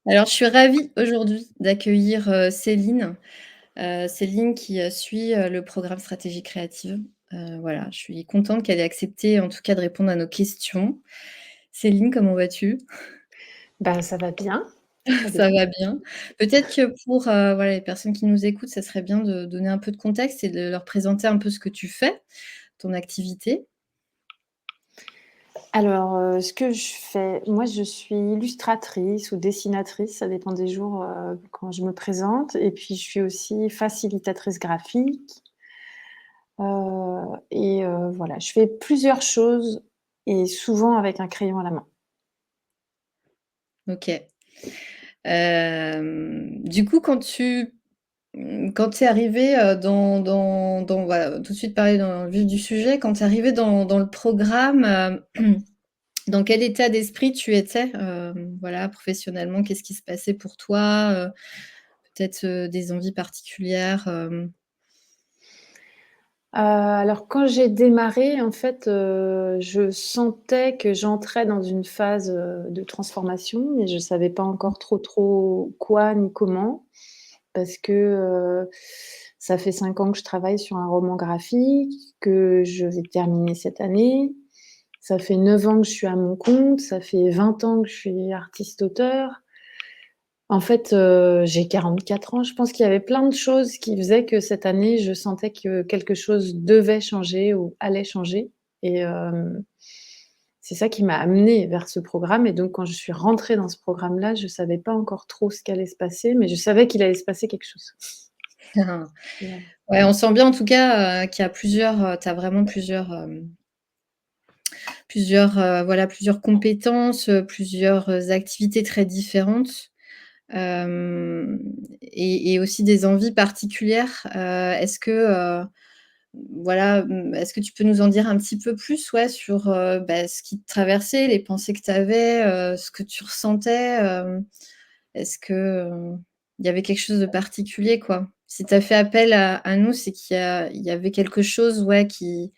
Alors, je suis ravie aujourd'hui d'accueillir, Céline. Céline qui, suit, le programme Stratégie créative. Voilà, je suis contente qu'elle ait accepté, en tout cas, de répondre à nos questions. Céline, comment vas-tu? Ben, ça va bien, très Ça bien. va bien. Peut-être que pour, voilà, les personnes qui nous écoutent, ça serait bien de donner un peu de contexte et de leur présenter un peu ce que tu fais, ton activité. Alors, ce que je fais, moi, je suis illustratrice ou dessinatrice, ça dépend des jours, quand je me présente et puis je suis aussi facilitatrice graphique, voilà, je fais plusieurs choses et souvent avec un crayon à la main. OK. Du coup, quand tu es arrivée, dans voilà, tout de suite parler dans le vif du sujet, quand tu es arrivée dans le programme, dans quel état d'esprit tu étais? Voilà, professionnellement, qu'est-ce qui se passait pour toi? Peut-être, des envies particulières, Alors quand j'ai démarré, en fait, je sentais que j'entrais dans une phase, de transformation, mais je savais pas encore trop quoi ni comment. Parce que, ça fait 5 ans que je travaille sur un roman graphique, que je vais terminer cette année. Ça fait 9 ans que je suis à mon compte, ça fait 20 ans que je suis artiste-auteur. En fait, j'ai 44 ans. Je pense qu'il y avait plein de choses qui faisaient que cette année, je sentais que quelque chose devait changer ou allait changer et c'est ça qui m'a amenée vers ce programme et donc quand je suis rentrée dans ce programme-là, je savais pas encore trop ce qu'allait se passer, mais je savais qu'il allait se passer quelque chose. Voilà. ouais, on sent bien en tout cas, qu'il y a plusieurs, tu as vraiment plusieurs, voilà, plusieurs compétences, plusieurs, activités très différentes. Hem et aussi des envies particulières. Est-ce que, voilà, est-ce que tu peux nous en dire un petit peu plus, ouais, sur, bah, ce qui te traversait, les pensées que tu avais, ce que tu ressentais? Est-ce que, il y avait quelque chose de particulier, quoi? Si tu as fait appel à nous, c'est qu'il y avait quelque chose, ouais, qui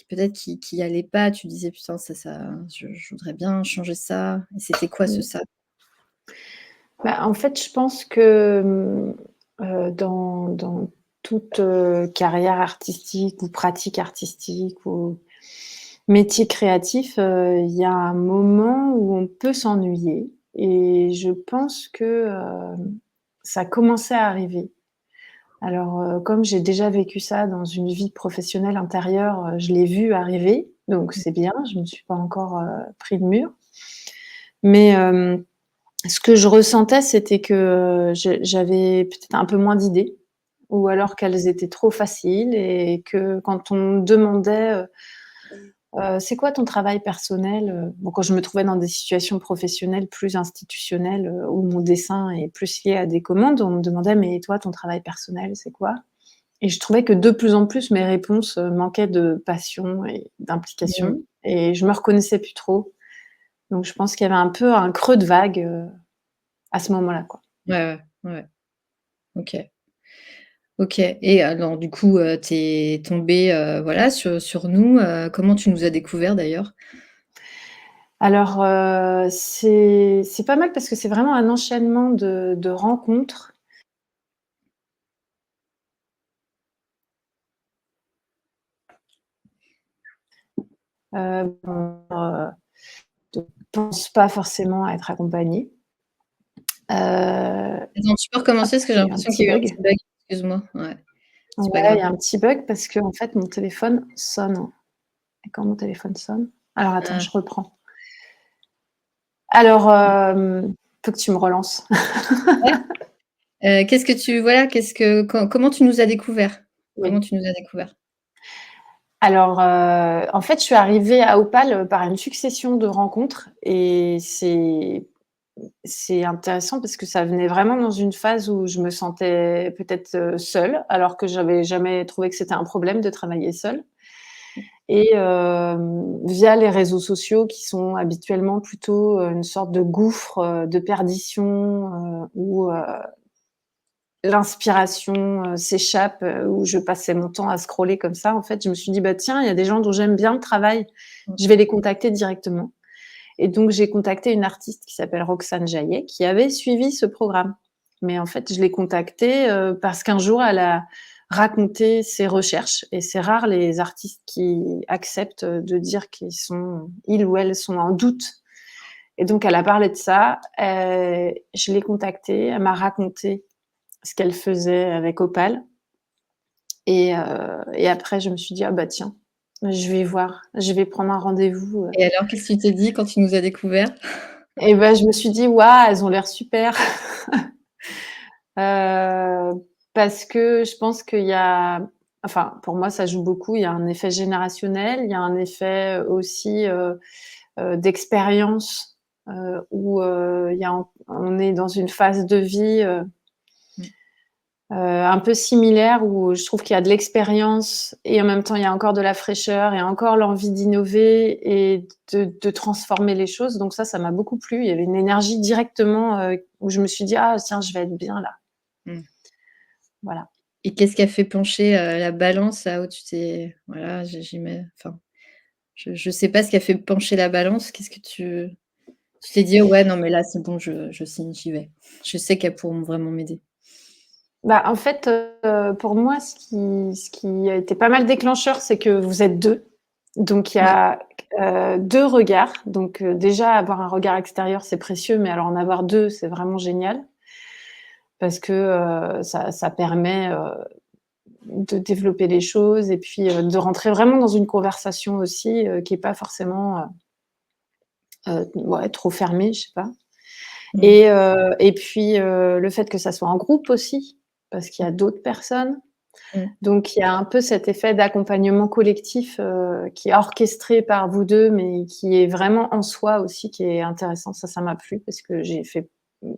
peut-être qui allait pas. Tu disais: «Putain, ça je voudrais bien changer ça» et c'était quoi ce Mmh. ça? Bah, en fait, je pense que, dans toute, carrière artistique ou pratique artistique ou métier créatif, il y a un moment où on peut s'ennuyer et je pense que, ça commençait à arriver. Alors, comme j'ai déjà vécu ça dans une vie professionnelle antérieure, je l'ai vu arriver, donc c'est bien, je me suis pas encore, pris le mur. Mais, ce que je ressentais, c'était que, j'avais peut-être un peu moins d'idées ou alors qu'elles étaient trop faciles et que quand on me demandait, «C'est quoi ton travail personnel?» Bon, quand je me trouvais dans des situations professionnelles plus institutionnelles, où mon dessin est plus lié à des commandes, on me demandait: «Mais toi, ton travail personnel, c'est quoi?» Et je trouvais que de plus en plus mes réponses, manquaient de passion et Mmh. d'implication et je me reconnaissais plus trop. Donc je pense qu'il y avait un peu un creux de vague, à ce moment-là, quoi. Ouais, ouais, ouais. OK. OK et alors du coup, tu es tombée, voilà, sur nous, comment tu nous as découvert d'ailleurs? Alors, c'est pas mal parce que c'est vraiment un enchaînement de rencontres. Bon, je pense pas forcément être accompagnée. Attends, tu peux recommencer parce que j'ai Il y a un l'impression petit qu'il y a eu un bug. petit bug. Excuse-moi, ouais, c'est pas Ouais, il grave. y a un petit bug parce qu'en fait mon téléphone sonne et quand mon téléphone sonne alors attends, Ah, je reprends. Alors, faut que tu me relances. ouais, qu'est-ce que tu voilà, comment tu nous as découvert? Comment Oui. tu nous as découvert? Alors, en fait, je suis arrivée à Opal, par une succession de rencontres et c'est intéressant parce que ça venait vraiment dans une phase où je me sentais peut-être, seule, alors que j'avais jamais trouvé que c'était un problème de travailler seule et via les réseaux sociaux qui sont habituellement plutôt, une sorte de gouffre, de perdition, où, l'inspiration, s'échappe, où je passais mon temps à scroller comme ça, en fait, je me suis dit: «Bah, tiens, il y a des gens dont j'aime bien le travail, Mmh. je vais les contacter directement» Et donc j'ai contacté une artiste qui s'appelle Roxane Jaillet, qui avait suivi ce programme. Mais en fait, je l'ai contactée, parce qu'un jour, elle a raconté ses recherches et c'est rare les artistes qui acceptent, de dire ils ou elles sont en doute et donc elle a parlé de ça, je l'ai contactée, elle m'a raconté ce qu'elle faisait avec Opal et après je me suis dit: «Ah bah tiens, je vais voir, je vais prendre un rendez-vous», Et alors, qu'est-ce que tu t'es dit quand tu nous as découverts? et bah, je me suis dit: «Waouh, elles ont l'air super». Parce que je pense qu'il y a enfin, pour moi, ça joue beaucoup. Il y a un effet générationnel, il y a un effet aussi, d'expérience, où, il y a on est dans une phase de vie, Mmh. un peu similaire où je trouve qu'il y a de l'expérience et en même temps, il y a encore de la fraîcheur et encore l'envie d'innover et de transformer les choses. Donc ça m'a beaucoup plu. Il y avait une énergie directement, où je me suis dit: «Ah tiens, je vais être bien là». Mmh. Voilà. Et qu'est-ce qui a fait pencher, la balance là où tu t'es voilà, enfin, je sais pas ce qui a fait pencher la balance. Qu'est-ce que tu t'es dit: «Ouais, non, mais là, c'est bon, je signe, j'y vais. Je sais qu'elles pourront vraiment m'aider». Bah, en fait, pour moi, ce qui a été pas mal déclencheur, c'est que vous êtes 2. Donc il y Ouais. a, 2 regards. Donc déjà avoir un regard extérieur, c'est précieux, mais alors en avoir 2, c'est vraiment génial parce que, ça permet, de développer les choses et puis, de rentrer vraiment dans une conversation aussi, qui est pas forcément, ouais, trop fermée, je sais pas. Mmh. Et puis, le fait que ça soit en groupe aussi, parce qu'il y a d'autres personnes. Mmh. Donc il y a un peu cet effet d'accompagnement collectif, qui est orchestré par vous 2, mais qui est vraiment en soi aussi, qui est intéressant. Ça m'a plu parce que j'ai fait, mmh,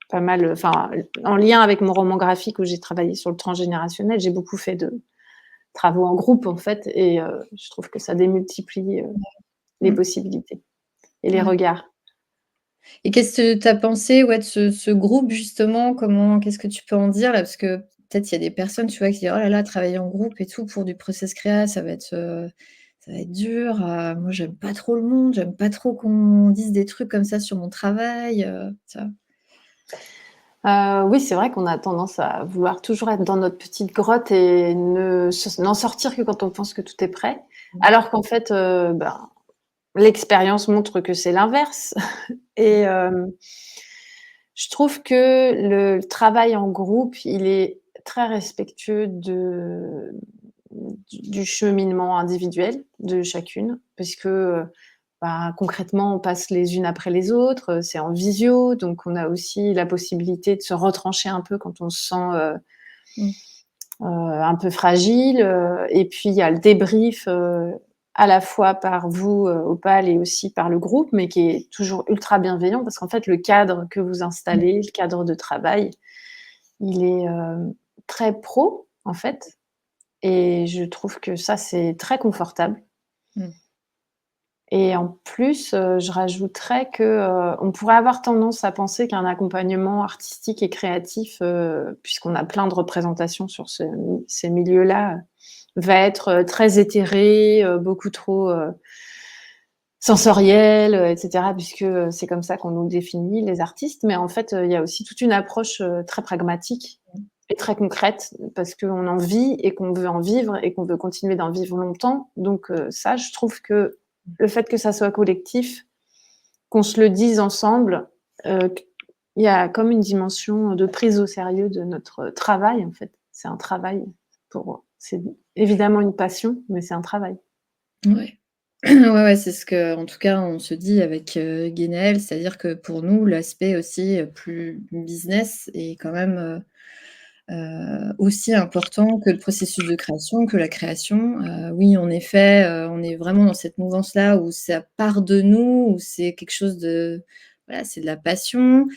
pas mal, enfin, en lien avec mon roman graphique où j'ai travaillé sur le transgénérationnel, j'ai beaucoup fait de travaux en groupe, en fait et je trouve que ça démultiplie, les Mmh. possibilités et les Ouais. regards. Et qu'est-ce que tu as pensé, ouais, de ce groupe justement? Qu'est-ce que tu peux en dire là? Parce que peut-être il y a des personnes, tu vois, qui disent: «Oh là là, travailler en groupe et tout pour du process créa, ça va être dur, moi j'aime pas trop le monde, j'aime pas trop qu'on dise des trucs comme ça sur mon travail», tu vois? Oui, c'est vrai qu'on a tendance à vouloir toujours être dans notre petite grotte et n'en sortir que quand on pense que tout est prêt. Mmh. Alors qu'en fait, ben, l'expérience montre que c'est l'inverse et je trouve que le travail en groupe, il est très respectueux du cheminement individuel de chacune puisque, bah, concrètement, on passe les unes après les autres, c'est en visio, donc on a aussi la possibilité de se retrancher un peu quand on se sent, Mmh. un peu fragile, et puis il y a le débrief, à la fois par vous, Opal et aussi par le groupe, mais qui est toujours ultra bienveillant parce qu'en fait, le cadre que vous Mmh. installez, le cadre de travail, il est, très pro, en fait et je trouve que ça, c'est très confortable. Mmh. Et en plus, je rajouterais que, on pourrait avoir tendance à penser qu'un accompagnement artistique et créatif, puisqu'on a plein de représentations sur ces milieux-là, va être, très éthéré, beaucoup trop, sensoriel, et cetera puisque, c'est comme ça qu'on nous définit les artistes. Mais en fait, il y a aussi toute une approche, très pragmatique et très concrète parce qu'on en vit et qu'on veut en vivre et qu'on veut continuer d'en vivre longtemps. Donc, ça, je trouve que le fait que ça soit collectif, qu'on se le dise ensemble, q il y a comme une dimension de prise au sérieux de notre travail, en fait. C'est un travail c'est évidemment une passion, mais c'est un travail. Ouais. Ouais, ouais, c'est ce que, en tout cas, on se dit avec, Guénel, c'est-à-dire que pour nous, l'aspect aussi, plus business est quand même, aussi important que le processus de création, que la création. Oui, en effet, on est vraiment dans cette mouvance-là où ça part de nous, où c'est quelque chose de voilà, c'est de la passion,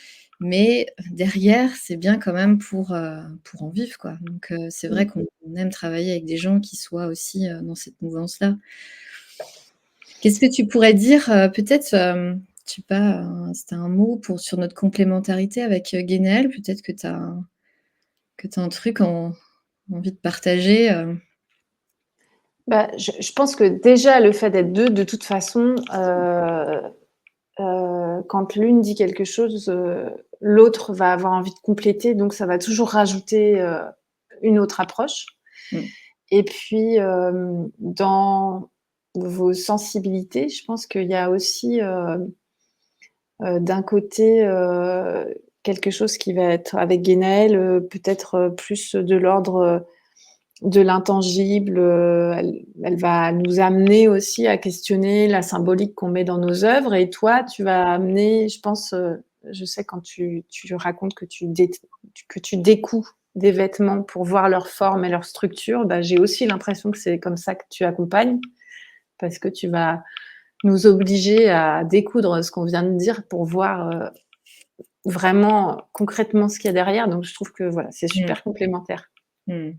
mais derrière, c'est bien quand même pour en vivre, quoi. Donc c'est vrai Mmh. qu'on aime travailler avec des gens qui soient aussi, dans cette mouvance-là. Qu'est-ce que tu pourrais dire, peut-être, je sais pas, si tu as un mot sur notre complémentarité avec, Guénel? Peut-être que tu as un truc envie de partager, Bah, je pense que déjà le fait d'être 2 de toute façon, quand l'une dit quelque chose, l'autre va avoir envie de compléter, donc ça va toujours rajouter, une autre approche. Mmh. Et puis, dans vos sensibilités, je pense qu'il y a aussi, d'un côté, quelque chose qui va être avec Guénhaël, peut-être, plus de l'ordre, de l'intangible, elle va nous amener aussi à questionner la symbolique qu'on met dans nos œuvres et toi, tu vas amener, je pense, je sais quand tu racontes que tu découds des vêtements pour voir leur forme et leur structure, bah, j'ai aussi l'impression que c'est comme ça que tu accompagnes, parce que tu vas nous obliger à découdre ce qu'on vient de dire pour voir, vraiment concrètement ce qu'il y a derrière, donc je trouve que voilà, c'est Mmh. super complémentaire. Mmh.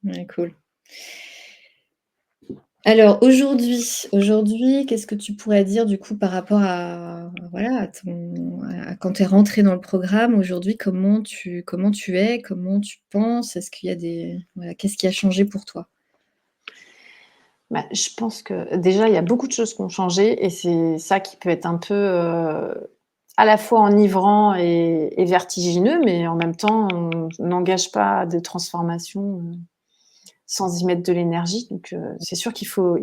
Ouais, cool. Alors aujourd'hui, qu'est-ce que tu pourrais dire du coup par rapport à voilà, à quand tu es rentrée dans le programme aujourd'hui, comment tu es? Comment tu penses? Est-ce qu'il y a des voilà, qu'est-ce qui a changé pour toi? Bah, je pense que déjà, il y a beaucoup de choses qui ont changé et c'est ça qui peut être un peu, à la fois enivrant et vertigineux, mais en même temps, on n'engage pas de transformation, sans y mettre de l'énergie. Donc, c'est sûr qu'il faut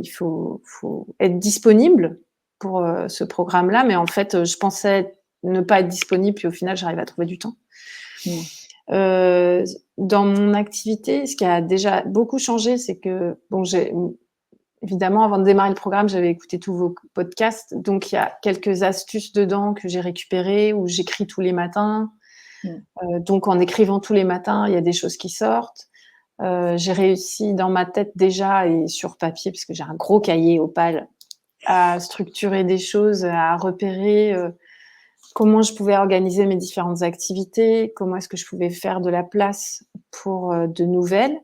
être disponible pour, ce programme-là, mais en fait, je pensais ne pas être disponible, puis au final, j'arrive à trouver du temps. Mmh. Heu, dans mon activité, ce qui a déjà beaucoup changé, c'est que bon, j'ai évidemment, avant de démarrer le programme, j'avais écouté tous vos podcasts, donc il y a quelques astuces dedans que j'ai récupérées, où j'écris tous les matins. Mmh. Donc en écrivant tous les matins, il y a des choses qui sortent. J'ai réussi dans ma tête déjà et sur papier, parce que j'ai un gros cahier opale, à structurer des choses, à repérer, comment je pouvais organiser mes différentes activités, comment est-ce que je pouvais faire de la place pour, de nouvelles.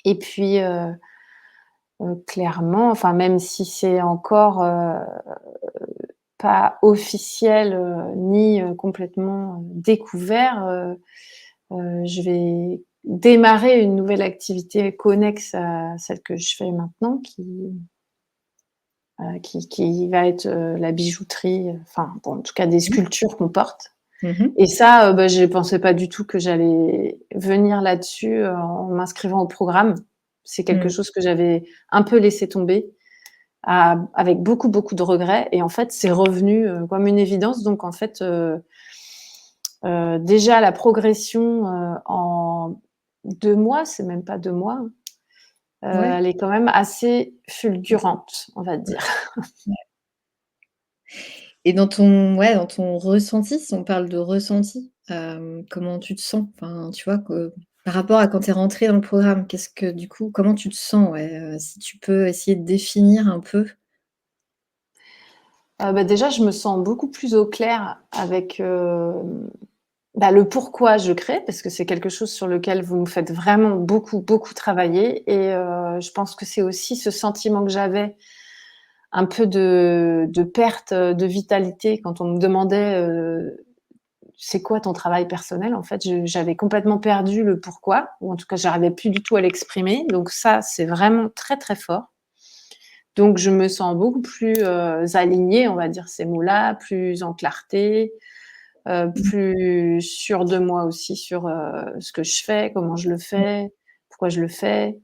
Et puis, clairement, enfin même si c'est encore, pas officiel, ni, complètement, découvert, je vais démarrer une nouvelle activité connexe à celle que je fais maintenant qui va être, la bijouterie, enfin bon, en tout cas des Mmh. sculptures qu'on porte. Mmh mh. Et ça, bah, je pensais pas du tout que j'allais venir là-dessus, en m'inscrivant au programme. C'est quelque Mmh. chose que j'avais un peu laissé tomber avec beaucoup, beaucoup de regrets et en fait, c'est revenu, comme une évidence donc en fait, déjà la progression, en 2 mois, c'est même pas 2 mois, hein, Ouais. elle est quand même assez fulgurante, on va Ouais. dire. Ouais. Et dans ton ouais, dans ton ressenti, si on parle de ressenti, comment tu te sens? Enfin, tu vois, que par rapport à quand tu es rentrée dans le programme, qu'est-ce que du coup, comment tu te sens? Ouais, si tu peux essayer de définir un peu? Bah, déjà, je me sens beaucoup plus au clair avec, bah, le pourquoi je crée, parce que c'est quelque chose sur lequel vous me faites vraiment beaucoup, beaucoup travailler et je pense que c'est aussi ce sentiment que j'avais un peu de perte, de vitalité quand on me demandait, «C'est quoi ton travail personnel?» En fait, j'avais complètement perdu le pourquoi ou en tout cas, j'arrivais plus du tout à l'exprimer donc ça, c'est vraiment très, très fort. Donc je me sens beaucoup plus, alignée, on va dire ces mots-là, plus en clarté, Mmh. plus sûre de moi aussi sur, ce que je fais, comment je le Mmh. fais, pourquoi je le fais.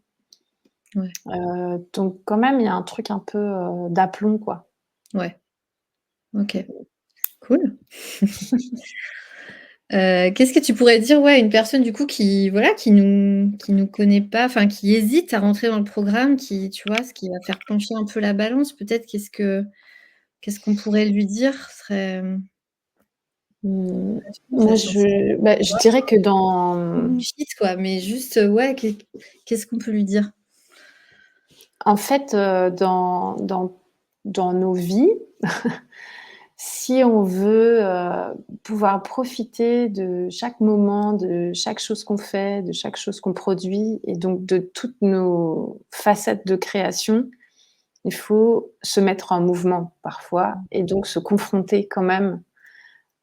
Ouais. Donc quand même, il y a un truc un peu, d'aplomb, quoi. Ouais. OK. Cool. Qu'est-ce que tu pourrais dire, ouais, à une personne du coup qui, voilà, qui nous connaît pas, enfin qui hésite à rentrer dans le programme, qui tu vois, ce qui va faire pencher un peu la balance peut-être, qu'est-ce qu'on pourrait lui dire? Ce serait, Mmh, ça moi sans ça je dirais que dans, bullshit quoi, mais juste, ouais, qu'est-ce qu'on peut lui dire? en fait, dans nos vies, si on veut, pouvoir profiter de chaque moment, de chaque chose qu'on fait, de chaque chose qu'on produit et donc de toutes nos facettes de création, il faut se mettre en mouvement parfois et donc se confronter quand même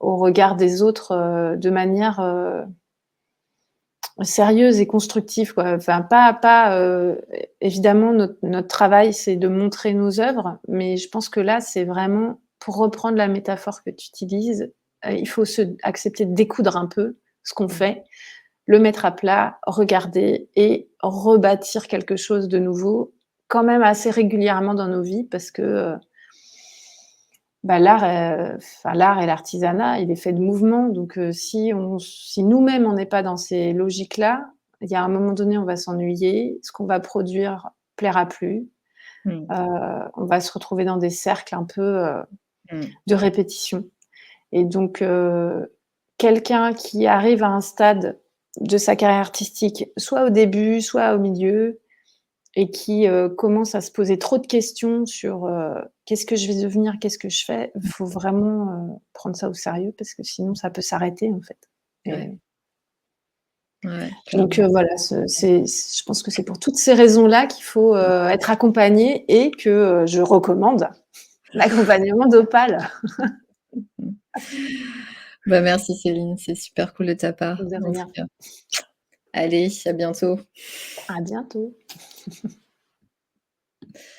au regard des autres, de manière, sérieuse et constructive, quoi. Enfin pas, évidemment notre travail, c'est de montrer nos œuvres, mais je pense que là, c'est vraiment pour reprendre la métaphore que tu utilises, il faut accepter de découdre un peu ce qu'on Mmh. fait, le mettre à plat, regarder et rebâtir quelque chose de nouveau, quand même assez régulièrement dans nos vies parce que, bah, l'art et l'artisanat, il est fait de mouvements donc si nous-mêmes on n'est pas dans ces logiques-là, il y a un moment donné, on va s'ennuyer, ce qu'on va produire plaira plus, Mmh. on va se retrouver dans des cercles un peu, Mmh. de répétition et donc quelqu'un qui arrive à un stade de sa carrière artistique, soit au début, soit au milieu et qui, commence à se poser trop de questions sur, «Qu'est-ce que je vais devenir? Qu'est-ce que je fais?» Il faut vraiment, prendre ça au sérieux parce que sinon ça peut s'arrêter, en fait Ouais, et ouais, donc clairement. voilà, je pense que c'est pour toutes ces raisons-là qu'il faut, être accompagné et que, je recommande l'accompagnement d'Opale. Mmh. Bah, merci Céline, c'est super cool de ta part, De en tout rien. cas. Allez, à bientôt. À bientôt.